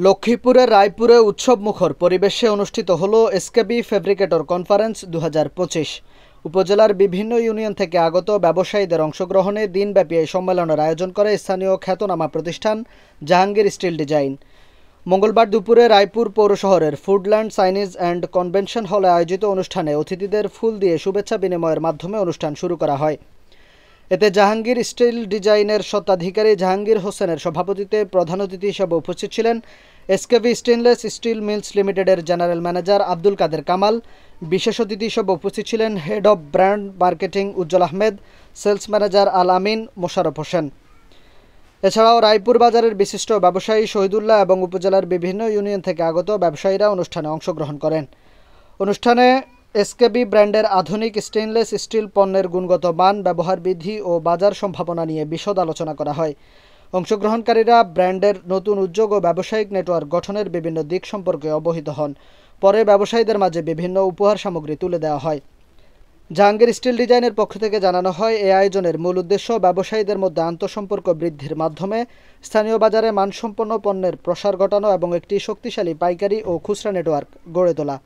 লক্ষ্মীপুরের রায়পুরে উৎসবমুখর পরিবেশে অনুষ্ঠিত হলো এসকেবি ফেব্রিকেটর কনফারেন্স ২০২৫। উপজেলার বিভিন্ন ইউনিয়ন থেকে আগত ব্যবসায়ীদের অংশগ্রহণে দিনব্যাপী এই সম্মেলনের আয়োজন করে স্থানীয় খ্যাতনামা প্রতিষ্ঠান জাহাঙ্গীর স্টিল ডিজাইন। মঙ্গলবার দুপুরে রায়পুর পৌর শহরের ফুডল্যান্ড চাইনিজ অ্যান্ড কনভেনশন হলে আয়োজিত অনুষ্ঠানে অতিথিদের ফুল দিয়ে শুভেচ্ছা বিনিময়ের মাধ্যমে অনুষ্ঠান শুরু করা হয়। এতে জাহাঙ্গীর স্টিল ডিজাইনের স্বত্বাধিকারী জাহাঙ্গীর হোসেনের সভাপতিত্বে প্রধান অতিথি হিসেবে উপস্থিত ছিলেন এসকেবি স্টেনলেস স্টিল মিলস লিমিটেডের জেনারেল ম্যানেজার আব্দুল কাদের কামাল। বিশেষ অতিথি হিসেবে উপস্থিত ছিলেন head of brand marketing Ujjwal Ahmed, sales manager Al Amin, Mosharraf Hossain. এছাড়াও রায়পুর বাজারের বিশিষ্ট ব্যবসায়ী শহীদুল্লাহ এবং উপজেলার বিভিন্ন ইউনিয়ন থেকে আগত ব্যবসায়ীরা অনুষ্ঠানে অংশগ্রহণ করেন। অনুষ্ঠানে এসকেবি ব্র্যান্ডের আধুনিক স্টেইনলেস স্টিল পণ্যের গুণগত মান, ব্যবহার বিধি ও বাজার সম্ভাবনা নিয়ে বিশদ আলোচনা করা হয়। অংশগ্রহণকারীরা ব্র্যান্ডের নতুন উদ্যোগ ও ব্যবসায়িক নেটওয়ার্ক গঠনের বিভিন্ন দিক সম্পর্কে অবহিত হন। পরে ব্যবসায়ীদের মাঝে বিভিন্ন উপহার সামগ্রী তুলে দেওয়া হয়। জাহাঙ্গীর স্টিল ডিজাইনের পক্ষ থেকে জানানো হয়, এই আয়োজনের মূল উদ্দেশ্য ব্যবসায়ীদের মধ্যে আন্তঃসম্পর্ক বৃদ্ধির মাধ্যমে স্থানীয় বাজারে মানসম্পন্ন পণ্যের প্রসার ঘটানো এবং একটি শক্তিশালী পাইকারি ও খুচরা নেটওয়ার্ক গড়ে তোলা।